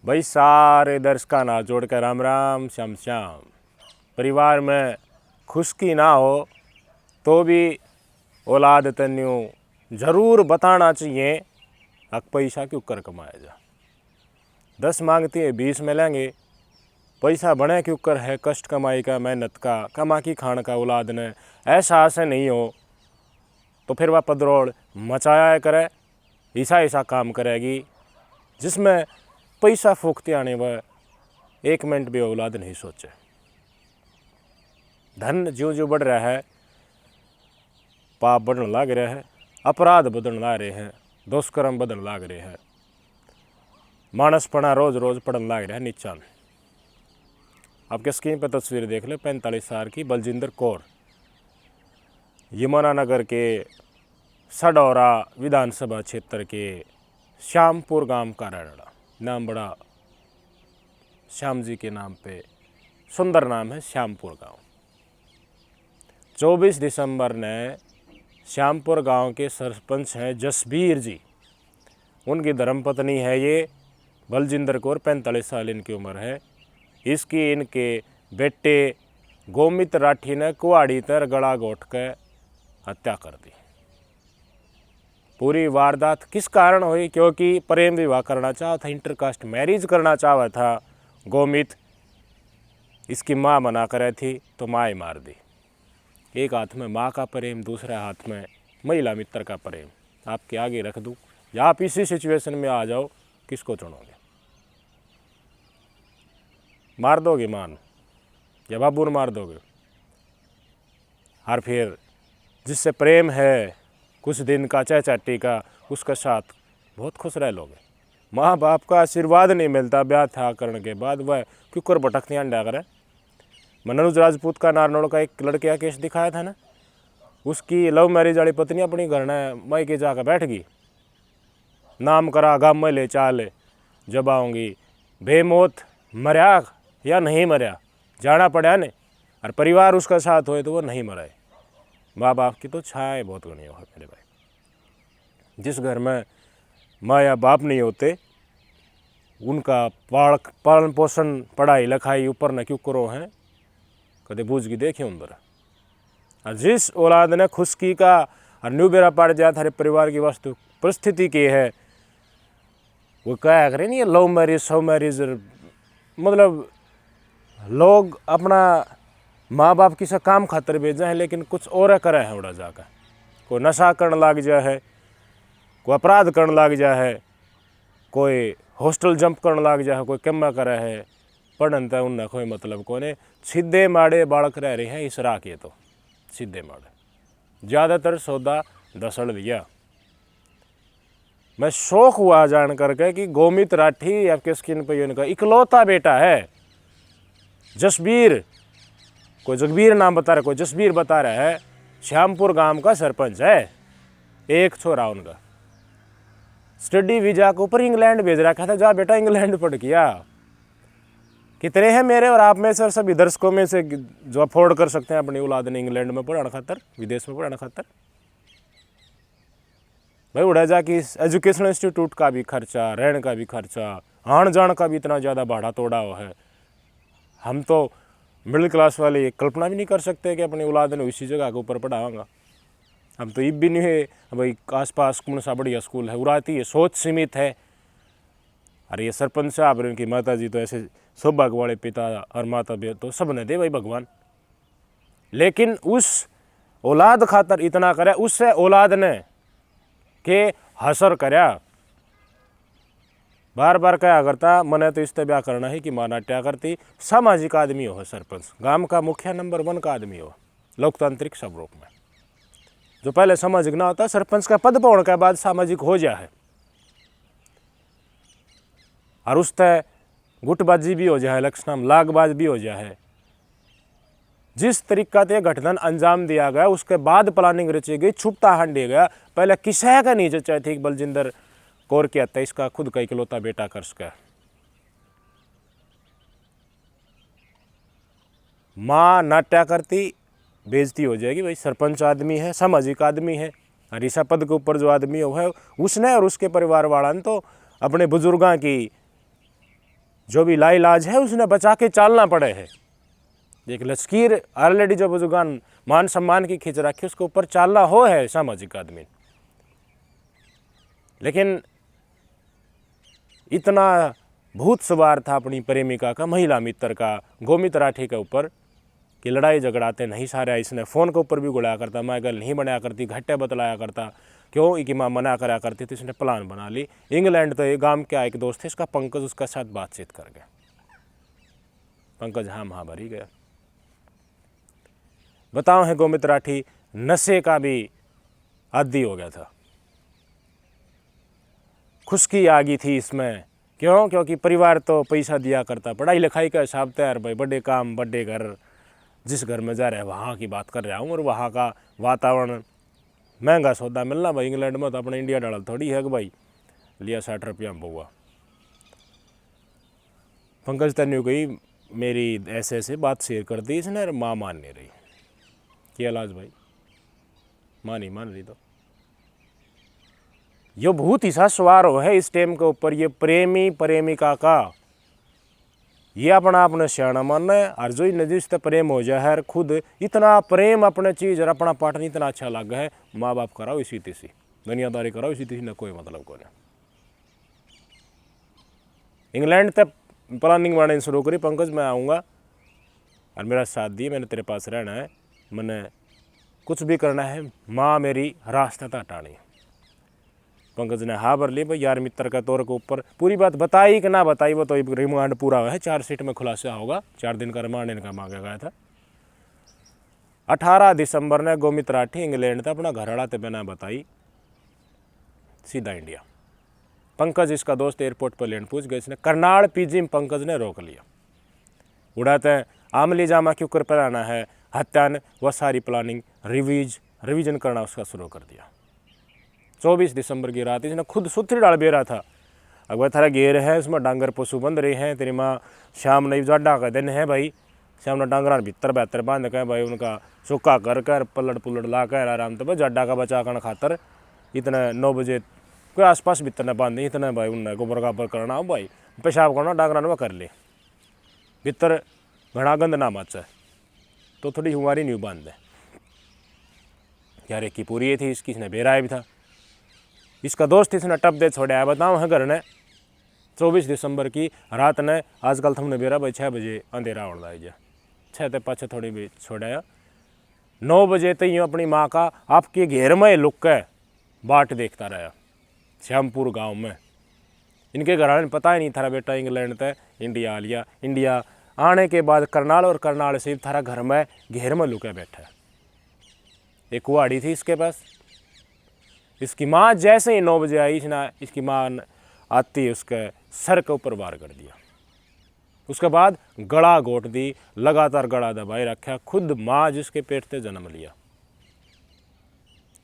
भाई सारे दर्शकों ना जोड़कर राम राम श्याम श्याम। परिवार में खुशकी ना हो तो भी औलाद तन्यू जरूर बताना चाहिए अक पैसा क्यों कर कमाया जा। 10 मांगती है 20 में लेंगे, पैसा बने क्यों कर है कष्ट कमाई का, मेहनत का, कमा की खान का। औलाद ने ऐसा ऐसे नहीं हो तो फिर वह पदरोड़ मचाया करे, ऐसा काम करेगी जिसमें पैसा फूकते आने वह 1 मिनट भी औलाद नहीं सोचे। धन ज्यों ज्यों बढ़ रहा है, पाप बढ़ने लग रहा है, अपराध बढ़ने लग रहे हैं, दुष्कर्म बढ़ने लग रहे हैं, मानसपना रोज रोज पड़ने लग रहा है नीचान। आपके स्क्रीन पर तस्वीर देख ले 45 साल की बलजिंदर कौर यमुनानगर के सडौरा विधानसभा क्षेत्र के श्यामपुर गांव का रहने वाला। नाम बड़ा श्याम जी के नाम पे सुंदर नाम है, श्यामपुर गांव। 24 दिसंबर ने श्यामपुर गांव के सरपंच हैं जसबीर जी, उनकी धर्मपत्नी है ये बलजिंदर कौर, 45 साल इनकी उम्र है। इसकी इनके बेटे गोमित राठी ने कुआड़ी तर गला घोट के हत्या कर दी। पूरी वारदात किस कारण हुई? क्योंकि प्रेम विवाह करना चाहा था, इंटरकास्ट मैरिज करना चाहा था गोमित। इसकी माँ मना करे थी तो माँ ही मार दी। एक हाथ में माँ का प्रेम, दूसरे हाथ में महिला मित्र का प्रेम। आपके आगे रख दूँ या आप इसी सिचुएशन में आ जाओ, किसको चुनोगे? मार दोगे मान या बाबूर मार दोगे? और फिर जिससे प्रेम है कुछ दिन का चाटी का, उसके साथ बहुत खुश रह लोगे। माँ बाप का आशीर्वाद नहीं मिलता ब्याह था करने के बाद, वह क्यों कर भटकती अंडा करे। मनोज राजपूत का नारनौल का एक लड़के का केस दिखाया था ना, उसकी लव मैरिज वाली पत्नी अपनी घर ने मई के जाकर बैठ गई, नाम करा गाम में ले चाले जब आऊँगी, बेमौत मरया या नहीं मरया जाना पड़ा ने, और परिवार उसका साथ होए तो वो नहीं मराए। माँ बाप की तो छाए बहुत घनी है मेरे भाई। जिस घर में माँ या बाप नहीं होते, उनका पालन पोषण पढ़ाई लिखाई ऊपर न क्यों करो हैं, कदे बूझ की देखे अंदर। और जिस औलाद ने खुशकी का और न्यू बेरा पड़ जाए थारे परिवार की वास्तु परिस्थिति की है, वो क्या करे नहीं, लव मैरिज सव मैरिज, मतलब लोग अपना माँ बाप की से काम खातर भेजा है लेकिन कुछ और करे हैं उड़ा जाकर। कोई नशा करने लग जाए है, कोई अपराध करने लग जाए है, कोई हॉस्टल जंप करने लग जाए है, कोई कम्मा करे है, पढ़न तो उनने कोई मतलब कोने। सीधे माड़े बालक रह रहे हैं इस राह के, तो सीधे माड़े ज़्यादातर सौदा दसड़ दिया। मैं शौक हुआ जान करके कि गोमित राठी आपके स्क्रीन पर इनका इकलौता बेटा है जसबीर, कोई जगबीर नाम बता रहा, कोई जसबीर बता रहा है, श्यामपुर गांव का सरपंच है। एक छोरा उनका स्टडी वीजा के ऊपर इंग्लैंड भेज रखा था, जा बेटा इंग्लैंड पढ़ किया। कितने हैं मेरे और आप में से सभी दर्शकों में से जो अफोर्ड कर सकते हैं अपनी औलाद ने इंग्लैंड में पढ़ाना खातर, विदेश में पढ़ाना खातर? भाई उड़ा जा कि एजुकेशनल इंस्टीट्यूट का भी खर्चा, रहने का भी खर्चा, आन जान का भी इतना ज़्यादा भाड़ा तोड़ा हुआ है। हम तो मिडिल क्लास वाले ये कल्पना भी नहीं कर सकते कि अपनी औलाद ने इसी जगह के ऊपर पढ़ाऊँगा। हम तो इब भी नहीं है भाई आस पास कौन सा बढ़िया स्कूल है, उड़ाती है, सोच सीमित है। अरे ये सरपंच साहब इनकी माता जी तो ऐसे सौभाग्य वाले पिता और माता भी तो सब ने दे भाई भगवान, लेकिन उस औलाद खातर इतना करे, उससे औलाद ने के हसर करया। बार बार क्या करता, मैंने तो इससे ब्याह करना है कि माँ नाट्या करती। सामाजिक आदमी हो सरपंच, गांव का मुखिया नंबर 1 का आदमी हो लोकतांत्रिक स्वरूप में। जो पहले सामाजिक ना होता, सरपंच का पद पाने के बाद सामाजिक हो जाए, और उससे गुटबाजी भी हो जाए, लक्ष्मण लागबाज भी हो जाए। जिस तरीका से घटना अंजाम दिया गया उसके बाद प्लानिंग रची गई, छुपता हंडी गया। पहले किसी का नहीं जचा थी बलजिंदर कौर की हत्या इसका खुद का इकलौता बेटा कर सका। माँ नाट्या करती बेइज्जती हो जाएगी, भाई सरपंच आदमी है, सामाजिक आदमी है, और ईसा पद के ऊपर जो आदमी है उसने और उसके परिवार वाला ने तो अपने बुजुर्गों की जो भी लाइलाज है उसने बचा के चालना पड़े है। एक लश्कीर ऑलरेडी जो बुजुर्गान मान सम्मान की खींच रखी उसके ऊपर चालना हो है सामाजिक आदमी। लेकिन इतना भूत सवार था अपनी प्रेमिका का, महिला मित्र का, गोमित राठी के ऊपर कि लड़ाई झगड़ाते नहीं सारे। इसने फ़ोन के ऊपर भी गुड़ाया करता, मैं गल नहीं बनाया करती, घट्टे बतलाया करता, क्यों कि माँ मना कराया करती थी। इसने प्लान बना ली। इंग्लैंड तो ये गांव के एक दोस्त थे इसका पंकज, उसका साथ बातचीत कर गया। पंकज हाँ भरी गया। बताओ है गोमित राठी नशे का भी आदी हो गया था, खुशकी आ गई थी इसमें। क्यों? क्योंकि परिवार तो पैसा दिया करता, पढ़ाई लिखाई का हिसाब तैयार भाई, बड़े काम बड़े घर, जिस घर में जा रहे हैं वहाँ की बात कर रहा हूँ। और वहाँ का वातावरण, महंगा सौदा मिलना भाई इंग्लैंड में, तो अपने इंडिया डाल थोड़ी है कि भाई लिया 60 रुपया में बहुआ। पंकज तन्यू गई मेरी ऐसे ऐसे बात शेयर कर दी इसने, और माँ मान नहीं रही। क्या इलाज भाई, माँ नहीं मान रही तो यो भूत ही सा सवार हो है इस टाइम के ऊपर। ये प्रेमी प्रेमिका का ये अपना अपने सियाणा मानना है, और जो नदी से प्रेम हो जाए है, खुद इतना प्रेम अपने चीज़ और अपना पार्टनर इतना अच्छा लग है, माँ बाप कराओ इसी तीसी, दुनियादारी कराओ इसी तीसी, न कोई मतलब को नहीं। इंग्लैंड तक प्लानिंग बनानी शुरू करी, पंकज मैं आऊँगा और मेरा साथ दिए, मैंने तेरे पास रहना है, मैंने कुछ भी करना है, माँ मेरी रास्ता तक हटानी है। पंकज ने हाँ भर ली भाई, यार मित्र का तौर के ऊपर पूरी बात बताई कि ना बताई वो तो रिमांड पूरा हुआ है, 4 सीट में खुलासा होगा, 4 दिन का रिमांड इनका मांगा गया था। 18 दिसंबर ने गोमित राठी इंग्लैंड था अपना घर आते बिना बताई सीधा इंडिया। पंकज इसका दोस्त एयरपोर्ट पर लेन पूछ गए, इसने करनाल पीजी में पंकज ने रोक लिया। उड़ाते आमली जामा क्यों कर पलाना है, हत्या ने वह सारी प्लानिंग रिवीजन करना उसका शुरू कर दिया। 24 दिसंबर की रात इसने खुद सुथरी डाल बेरा था, अगर थारा घेर है उसमें डांगर पशु बंद रहे हैं, तेरी माँ शाम नहीं जाडा का दिन है भाई, शाम ने डांगरा भीतर बेहतर बांध कर भाई उनका सूखा कर पलट पुलट ला कर आराम तो भाई जाडा का बचा कर खातर इतने 9 बजे कोई आसपास भीतर ने बांधे, इतना भाई उनने गोबर गाबर करना हो भाई, पेशाब करना डांगरा ने कर ले, भीतर घना गंद ना मचा तो थोड़ी हुमारी नहीं बांध दे यार। एक की पूरी थी इसकी, इसने बेराया भी था, इसका दोस्त इसने टप दे छोड़ा है। बताओ है घर ने 24 दिसंबर की रात ने, आजकल तुमने बेरा भाई 6 बजे अंधेरा होने लग जा, 6 ते पाछे थोड़ी भी छोड़ा, 9 बजे तक यूँ अपनी माँ का आपके घेर में लुक के बाट देखता रहा श्यामपुर गांव में। इनके घर वाले ने पता ही नहीं थारा बेटा इंग्लैंड तक इंडिया आ लिया, इंडिया आने के बाद करनाल और करनाल से थारा घर में घेर में लुके बैठा है। एक कुआड़ी थी इसके पास, इसकी माँ जैसे ही 9 बजे आई इसकी माँ आती उसके सर के ऊपर वार कर दिया। उसके बाद गला घोट दी, लगातार गला दबाए रखा, खुद माँ जिसके पेट से जन्म लिया,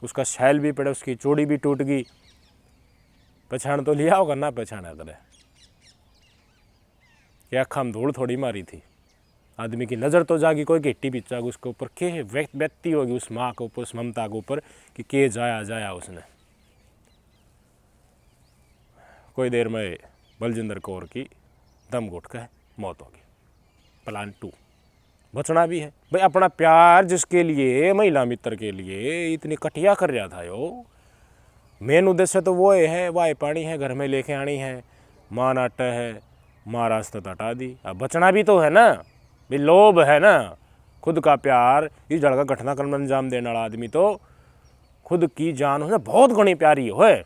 उसका शैल भी पड़ा, उसकी चूड़ी भी टूट गई। पहचान तो लिया होगा ना, पहचाना तेरे कि अखा में धूल थोड़ी मारी थी, आदमी की नज़र तो जागी, कोई गेट्टी भी जागी उसके ऊपर, के व्यक्ति होगी उस माँ के ऊपर, उस ममता के ऊपर कि के जाया उसने। कोई देर में बलजिंदर कौर की दम घुट के मौत होगी। प्लान 2 बचना भी है भाई, अपना प्यार जिसके लिए, महिला मित्र के लिए इतनी कटिया कर रहा था यो, मेन उद्देश्य तो वो है, वाई पानी है घर में लेके आनी है, माँ नाटा है, माँ रास्ता हटा दी, अब बचना भी तो है ना भाई, लोभ है ना, खुद का प्यार, इस जड़ का घटनाक्रम में अंजाम देने वाला आदमी तो खुद की जान उसने बहुत घनी प्यारी हो है।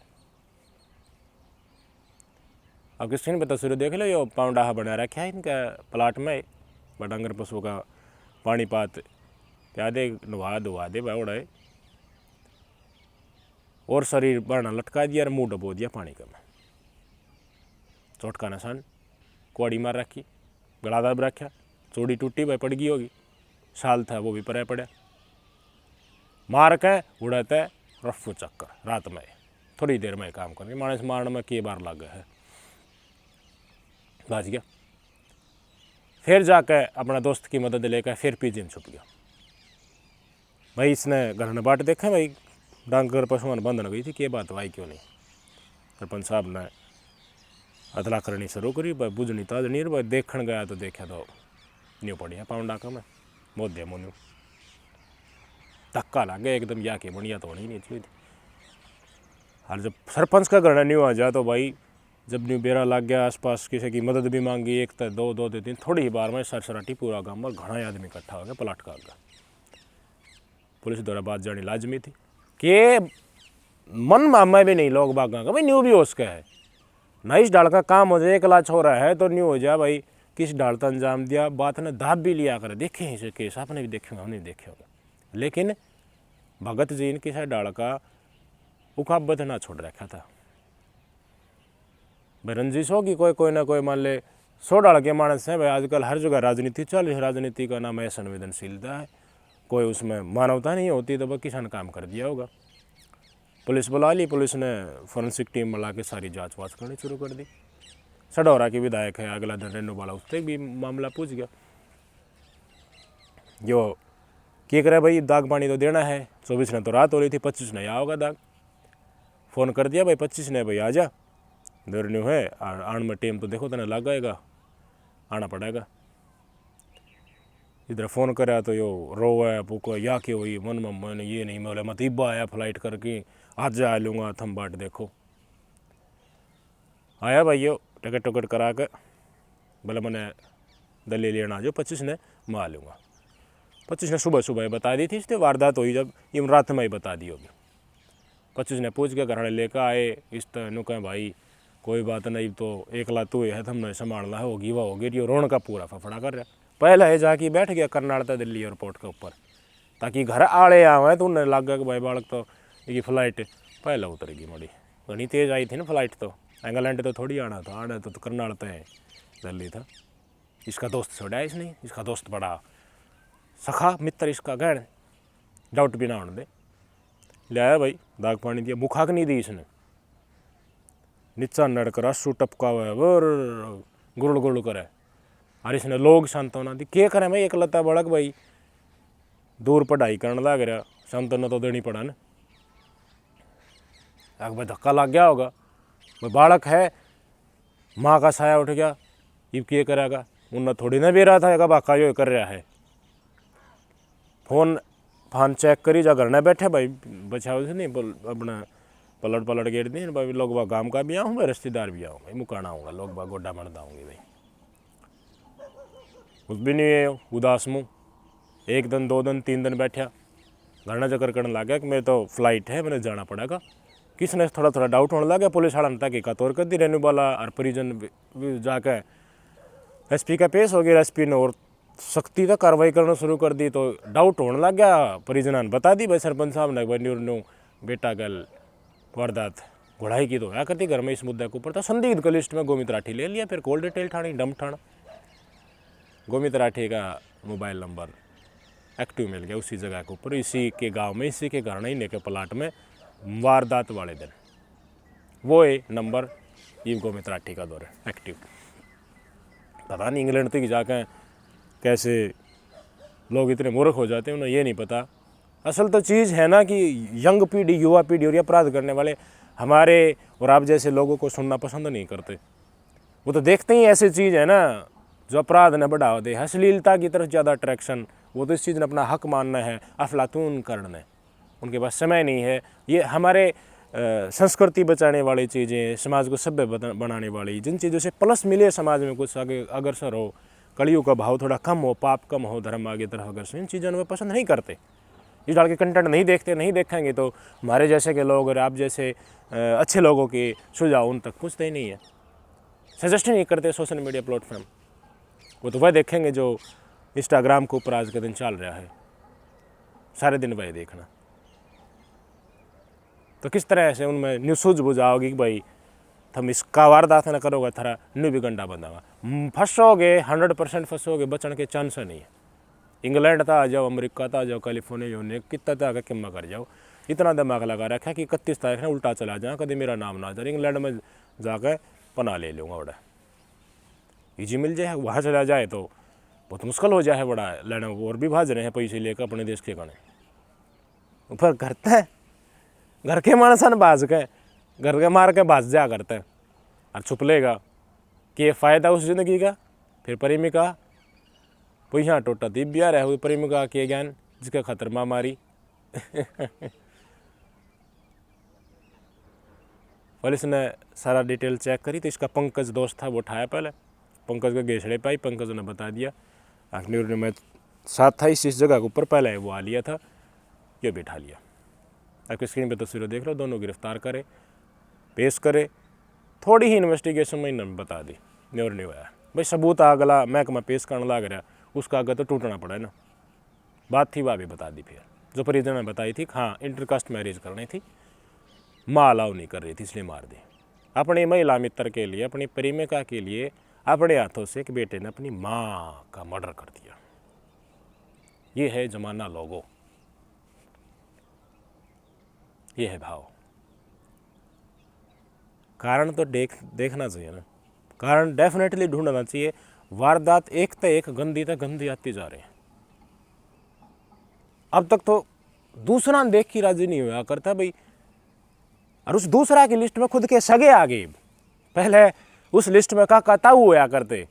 अब किसी ने तस्वीर देख लो, ये पाउंडा बना रखा है इनका प्लाट में, बटांगर पशु का पानी पात क्या दे, नवा धुआ दे बावड़ा है, और शरीर बना लटका दिया और मुँह डबो दिया पानी का में, चोट का निशान, कुआड़ी मार रखी, गला दब रखा, चूड़ी टूटी भाई पड़ गई होगी, साल था वो भी पड़ा पड़ा, मार के उड़ाते रफू चक्कर रात में, थोड़ी देर में काम करने मानस मारने में कई बार लग है, बच गया। फिर जाकर अपना दोस्त की मदद लेकर फिर पीजी में छुप गया भाई। इसने घर ने बाट देखा भाई, डांगर पशुओं बंधन गई थी, क्या बात भाई क्यों नहीं, सरपंच साहब ने अतला करनी शुरू करी भाई बुझनी तो नहीं भाई देखने गया तो देखा तो न्यू पड़ी है पाउंडा का मैं मोदे मुन्यू धक्का लग गया एकदम या के बढ़िया तो होनी नहीं थी। और जब सरपंच का घर न्यू आ जाए तो भाई जब न्यू बेरा लग गया आसपास किसी की मदद भी मांगी एक तो दो तीन थोड़ी ही बार में सरसराटी पूरा गाँव में घना आदमी इकट्ठा हो गया पलट का आगे। पुलिस द्वारा बात जानी लाजमी थी कि मन मामा भी नहीं लोग बागा का भाई न्यू भी हो उसका है ना इस डाल का काम हो जाए एक लाच हो रहा है तो न्यू हो जाए भाई किस डाल का अंजाम दिया बात ने दाब भी लिया कर देखे ही से केस आपने भी देखे हमने देखे होगा। लेकिन भगत जी ने किसी डाल का उखाबत ना छोड़ रखा था भाई रंजिश होगी कोई ना कोई मान ले 100 डाल के मानस है भाई आजकल हर जगह राजनीति चल रही है। राजनीति का नाम है संवेदनशीलता है कोई उसमें मानवता नहीं होती तो वह किसान काम कर दिया होगा। पुलिस बुला ली पुलिस ने फॉरेंसिक टीम बुला के सारी जांच वाच करनी शुरू कर दी। सडौरा की विधायक है अगला दिन रेणु वाला उससे भी मामला पूछ गया जो क्या करे भाई दाग पानी तो देना है 24 ने तो रात हो रही थी 25 ने यहाँ होगा दाग फ़ोन कर दिया भाई 25 ने भाई आ जा देर न्यू है और आन में टीम तो देखो तेने लग जाएगा आना पड़ेगा। इधर फ़ोन कराया तो यो रोवे पुको या के हुई मन में मैंने ये नहीं बोले मत इब्बा आया फ्लाइट करके आज आ लूँगा थम बाट देखो आया भाई यो टिकट करा के बोले मैंने दिल्ली लेना जो 25 ने मैं आ लूँगा। 25 ने सुबह बता दी थी इसलिए वारदात हुई जब इन रात में ही बता दी होगी। 25 ने पूछ के घर वाले लेकर आए इस तरह कहें भाई कोई बात नहीं तो एकला तू है तुमने संभालना है होगी वह होगी यो रोन का पूरा फफड़ा कर रहा पहले है जाके बैठ गया करनाल दिल्ली एयरपोर्ट के ऊपर ताकि घर आड़े आवे तो उन्हें लग गया कि भाई बालक तो ये फ्लाइट पहले उतरेगी मड़ी घनी तेज आई थी ना फ्लाइट तो इंग्लैंड तो थोड़ी आना था आने तो करनाल तो है दिल्ली था। इसका दोस्त छोड़ा इसने इसका दोस्त बड़ा सखा मित्र इसका गहन डाउट भी ना होने दे ले आया भाई दाग पानी दिया मुखाक नहीं दी इसने नीचा नड़कर आंसू टपका हुआ है वो गुरुड़ गुरुड़ करे और इसने लोग सांत्वना दी क्या करें भाई एक लता बड़क भाई दूर पढ़ाई करने लग रहा सांत्वना तो देनी पड़ा ना अगर भाई धक्का लग गया होगा भाई बालक है माँ का साया उठ गया ये क्या करेगा उन्हें थोड़ी ना भी रहा था एक बाका यो कर रहा है फोन चेक करी जा घर न बैठे भाई बचाओ से नहीं अपना पलट गेट दी भाई लोग बा गाँव का भी आऊँ भाई रिश्तेदार भी आऊँ भाई मुकाना आऊँगा लोग बा गोड्डा मरदा आऊँगी भाई कुछ भी नहीं है उदास मुँह 1 दिन 2 दिन 3 दिन बैठा घर न चक्कर करने लग गया कि मेरे तो फ्लाइट है मैंने जाना पड़ेगा। किसने थोड़ा डाउट होने लगा पुलिस वाला ने ताकि तौर कर दी रेणु वाला और परिजन जाकर SP का पेश हो गया। SP ने और सख्ती तक कार्रवाई करना शुरू कर दी तो डाउट होने लग गया परिजन ने बता दी भाई सरपंच साहब ने भाई न्यू बेटा गल वारदात घोड़ाई की तो क्या करती घर में इस मुद्दे के ऊपर था संदिग्ध का लिस्ट में गोमित राठी ले लिया फिर कोल डिटेल ठाणी डंप ठाणा गोमित राठी का मोबाइल नंबर एक्टिव मिल गया उसी जगह के ऊपर इसी के गांव में इसी के घर नहीं के प्लाट में वारदात वाले दिन वो नंबर ये गोमित राठी का दौर है एक्टिव। पता नहीं इंग्लैंड तक जाकर कैसे लोग इतने मूर्ख हो जाते हैं उन्हें ये नहीं पता। असल तो चीज़ है ना कि यंग पीढ़ी युवा पीढ़ी और ये अपराध करने वाले हमारे और आप जैसे लोगों को सुनना पसंद नहीं करते। वो तो देखते ही ऐसी चीज़ है ना जो अपराध न बढ़ावा दे अश्लीलता की तरफ ज़्यादा अट्रैक्शन वो तो इस चीज़ ने अपना हक मानना है अफलातून करना है उनके पास समय नहीं है। ये हमारे संस्कृति बचाने वाली चीज़ें समाज को सभ्य बनाने वाली जिन चीज़ों से प्लस मिले समाज में कुछ आगे अग्रसर हो कलियों का भाव थोड़ा कम हो पाप कम हो धर्म आगे तरफ अग्रसर इन चीज़ों में पसंद नहीं करते। इस डाल के कंटेंट नहीं देखते नहीं देखेंगे तो हमारे जैसे के लोग और आप जैसे अच्छे लोगों के सुझाव उन तक पूछते ही नहीं है सजेस्ट नहीं करते सोशल मीडिया प्लेटफॉर्म वो तो वह देखेंगे जो इंस्टाग्राम के ऊपर आज के दिन चल रहा है सारे दिन वही देखना। तो किस तरह से उनमें न्यू सूझ बुझाओगी कि भाई तुम इसका वारदात न करोगे थारा न्यू भी गंडा बंदावा फंसोगे 100% फंसोगे बचने के चांस नहीं है। इंग्लैंड था आ जाओ अमेरिका था आ जाओ कैलिफोर्निया यूनियन कितना था आगे किम्मा कर जाओ इतना दिमाग लगा रखा कि 31 तारीख ने उल्टा चला जाए कभी मेरा नाम ना जाए इंग्लैंड में जाकर पना ले लूँगा बड़ा ईजी मिल जाए वहाँ चला जाए तो बहुत मुश्किल हो जाए बड़ा लेने और भी भाज रहे हैं पैसे लेकर अपने देश के गाने ऊपर करते हैं घर के मानसन बाज के घर के मार के बाज जा करते हैं और छुप लेगा कि फ़ायदा उस ज़िंदगी का। फिर प्रेमिका पुइया टोटा दीप बिया रहे हुई प्रेमिका के ज्ञान जिसका खतर माँ मारी। पुलिस ने सारा डिटेल चेक करी तो इसका पंकज दोस्त था वो उठाया, पहले पंकज को घेसड़े पाई, पंकज ने बता दिया आखिर ने मैं साथ था इस जगह के ऊपर, पहले वो आ लिया था, ये बिठा लिया। आपकी स्क्रीन पे तस्वीरें देख लो, दोनों गिरफ्तार करे, पेश करे, थोड़ी ही इन्वेस्टिगेशन में इन्होंने बता दी न्योर नहीं हुआ भाई, सबूत अगला महकमा पेश करने लग रहा उसका आगे तो टूटना पड़ा ना, बात थी वह भी बता दी। फिर जो परिजन ने बताई थी हाँ इंटरकास्ट मैरिज करनी थी, माँ अलाउ नहीं कर रही थी इसलिए मार दी। अपनी महिला मित्र के लिए, अपनी प्रेमिका के लिए अपने हाथों से एक बेटे ने अपनी माँ का मर्डर कर दिया। ये है जमाना लोगों, ये है भाव। कारण तो देखना चाहिए ना, कारण डेफिनेटली ढूंढना चाहिए। वारदात एक तो एक गंदी तक गंदी आती जा रही है। अब तक तो दूसरा देख ही राजी नहीं हुआ करता भाई, और उस दूसरा की लिस्ट में खुद के सगे आ गए। पहले उस लिस्ट में काका ताऊ हुआ करते,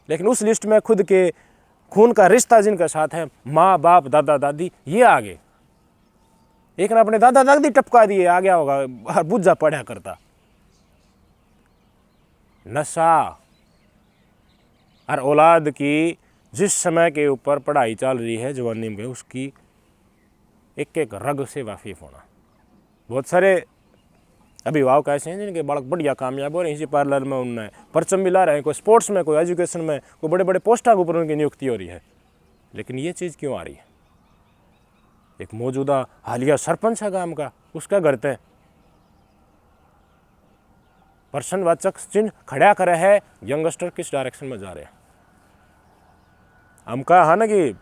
लेकिन उस लिस्ट में खुद के खून का रिश्ता जिनके साथ है, माँ बाप दादा दादी, ये आ गए। एक ने अपने दादा दादी टपका दिए, आ गया होगा बुझा पड़ा करता। नशा और औलाद की जिस समय के ऊपर पढ़ाई चल रही है जवानी में, उसकी एक एक रग से वाकिफ होना। बहुत सारे अभिभावक ऐसे हैं जिनके बालक बढ़िया कामयाब हो रहे हैं, इसी पार्लर में उनने परचम मिला रहे हैं, कोई स्पोर्ट्स में, कोई एजुकेशन में, कोई बड़े बड़े पोस्टों के ऊपर उनकी नियुक्ति हो रही है। लेकिन ये चीज़ क्यों आ रही है? एक मौजूदा हालिया सरपंच है गांव का, उसका घर पे प्रश्नवाचक चिन्ह खड़ा करे है, यंगस्टर किस डायरेक्शन में जा रहे हैं। हम कहा ना कि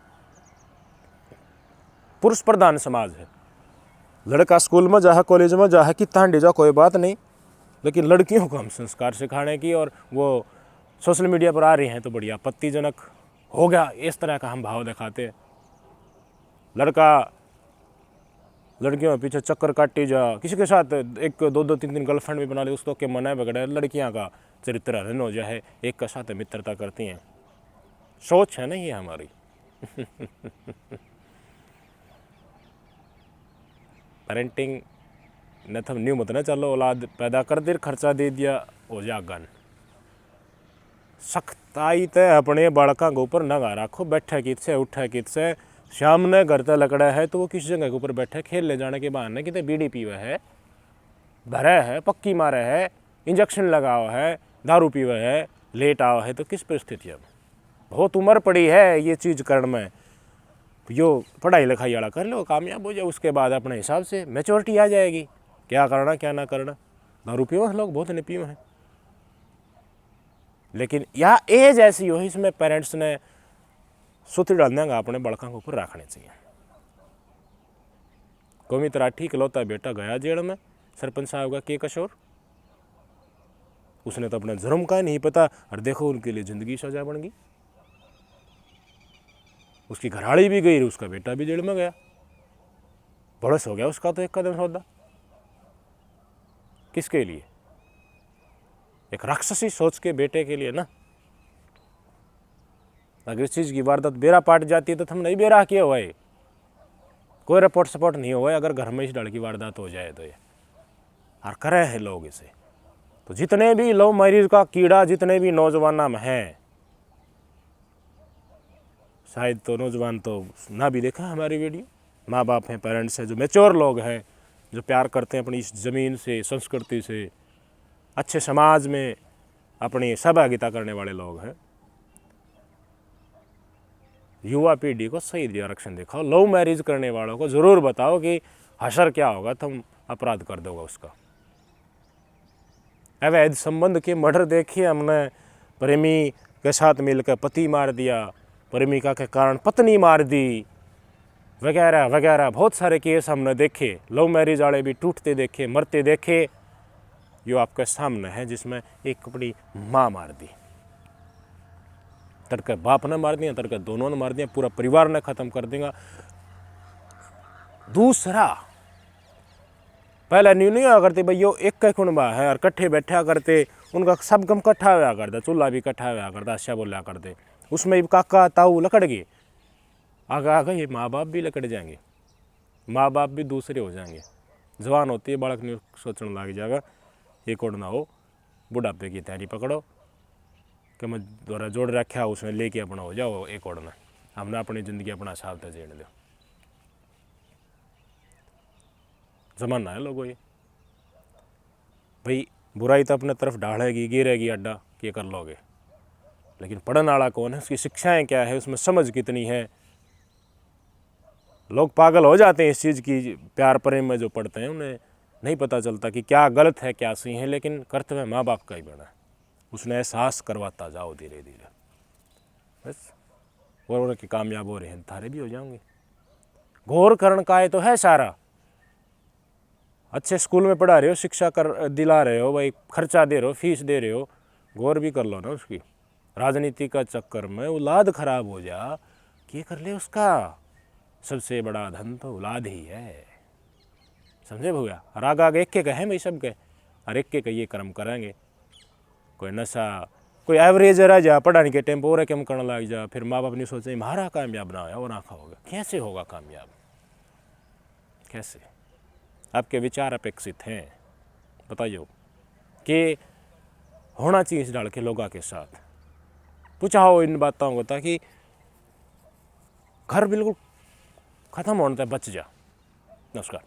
पुरुष प्रधान समाज है, लड़का स्कूल में जा, कॉलेज में जा, कि तांडी जा कोई बात नहीं, लेकिन लड़कियों को हम संस्कार सिखाने की और वो सोशल मीडिया पर आ रही हैं तो बड़ी आपत्तिजनक हो गया, इस तरह का हम भाव दिखाते हैं। लड़का लड़कियों के पीछे चक्कर काटी जा, किसी के साथ एक दो दो तीन तीन गर्लफ्रेंड भी बना ली, उसको के मना बगड़े, लड़कियां का चरित्र हरण हो जाए, एक के साथ मित्रता करती हैं। सोच है ना ये हमारी। पेरेंटिंग न तो न्यू मत ना चलो, औलाद पैदा कर दे, खर्चा दे दिया, हो जा गन। सख्ताई ते अपने बालका के ऊपर नगा रखो, बैठे कित से उठे कित से, शाम ने घर तक लकड़ा है तो वो किस जगह के ऊपर बैठे, खेल ले जाने के बहाने कितने बीड़ी पीवे है, भरे है, पक्की मारे है, इंजेक्शन लगाओ है, दारू पीवे है, लेट आओ है, तो किस परिस्थिति में बहुत उम्र पड़ी है ये चीज़ करने में। यो पढ़ाई लिखाई वाला कर लो, कामयाब हो जाए, उसके बाद अपने हिसाब से मैच्योरिटी आ जाएगी, क्या करना क्या ना करना। दारू पीओ लोग बहुत नहीं पीओ हैं, लेकिन यह एज ऐसी हो, इसमें पेरेंट्स ने सुत डालने का अपने बड़का के ऊपर रखने चाहिए। कौमी तराठी इकलौता बेटा गया जेल में, सरपंच साहब का के कशोर, उसने तो अपना जुर्म का नहीं पता, और देखो उनके लिए जिंदगी सजा बन गई। उसकी घरवाली भी गई, उसका बेटा भी जेल में गया, बड़स हो गया उसका तो एक कदम सौदा। किसके लिए? एक राक्षसी सोच के बेटे के लिए ना। अगर इस चीज़ की वारदात बेरा पाट जाती है तो हम नहीं बेरा किए हुआ है, कोई रिपोर्ट सपोर्ट नहीं हुआ है। अगर घर में इस डर की वारदात हो जाए तो ये और करे हैं लोग इसे, तो जितने भी लव मैरिज का कीड़ा जितने भी नौजवान में हैं, शायद तो नौजवान तो ना भी देखा हमारी वीडियो, माँ बाप हैं, पेरेंट्स हैं, जो मैच्योर लोग हैं, जो प्यार करते हैं अपनी इस ज़मीन से, संस्कृति से, अच्छे समाज में अपनी सहभागिता करने वाले लोग हैं। युवा पीढ़ी को सही डायरेक्शन दिखाओ। लव मैरिज करने वालों को ज़रूर बताओ कि हशर क्या होगा, तुम अपराध कर दोगे उसका। अवैध संबंध के मर्डर देखिए हमने, प्रेमी के साथ मिलकर पति मार दिया, प्रेमिका के कारण पत्नी मार दी, वगैरह वगैरह बहुत सारे केस हमने देखे। लव मैरिज वाले भी टूटते देखे, मरते देखे। जो आपके सामने है जिसमें एक अपनी माँ मार दी, तड़के बाप ने मार दिया, तड़के दोनों ने मार दिया, पूरा परिवार ने ख़त्म कर देगा। दूसरा, पहले न्यू नहीं हुआ करती भाई यो एक कुनबा है और कट्ठे बैठा करते, उनका सब कम इकट्ठा हुआ करता, चूल्हा भी इकट्ठा हुआ करता, अच्छा बोला करते, उसमें भी काका ताऊ लकड़ गए, आगे आगे ये माँ बाप भी लकड़ जाएंगे, माँ बाप भी दूसरे हो जाएंगे। जवान होती है बालक ने सोचने लग जाएगा एक और ना हो, बुढ़ापे की तैयारी पकड़ो कि मैं द्वारा जोड़ रखा उसमें लेके अपना हो जाओ एक और ना, हमने अपनी ज़िंदगी अपना साथ जीने दो। जमाना है लोगों ये भाई, बुराई तो अपने तरफ ढालेगी गिरेगी अड्डा ये कर लोगे, लेकिन पढ़ने वाला कौन है, उसकी शिक्षाएं क्या है, उसमें समझ कितनी है। लोग पागल हो जाते हैं इस चीज़ की, प्यार प्रेम में जो पढ़ते हैं उन्हें नहीं पता चलता कि क्या गलत है क्या सही है, लेकिन कर्तव्य माँ बाप का ही बना है, उसने एहसास करवाता जाओ धीरे धीरे, बस और उनके कामयाब हो रहे हैं थारे भी हो जाओगे। गौर करण का है तो है सारा, अच्छे स्कूल में पढ़ा रहे हो, शिक्षा कर दिला रहे हो भाई, खर्चा दे रहे हो, फीस दे रहे हो, गौर भी कर लो ना उसकी। राजनीति का चक्कर में औलाद खराब हो जा ये कर ले, उसका सबसे बड़ा धन तो औलाद ही है, समझे भैया। और आगे आगे एक है भाई सबके, और एक ये कर्म करेंगे, कोई नशा कोई एवरेज रह जा, पढ़ाने के टाइम और कम करने लग जा, फिर माँ बाप ने सोचे हमारा कामयाब ना हो ना खाओगे, कैसे होगा कामयाब, कैसे। आपके विचार अपेक्षित हैं, बताइए कि होना चाहिए इस डाल के लोगों के साथ पूछा हो इन बातों को, ताकि घर बिल्कुल ख़त्म होने तक बच जा। नमस्कार।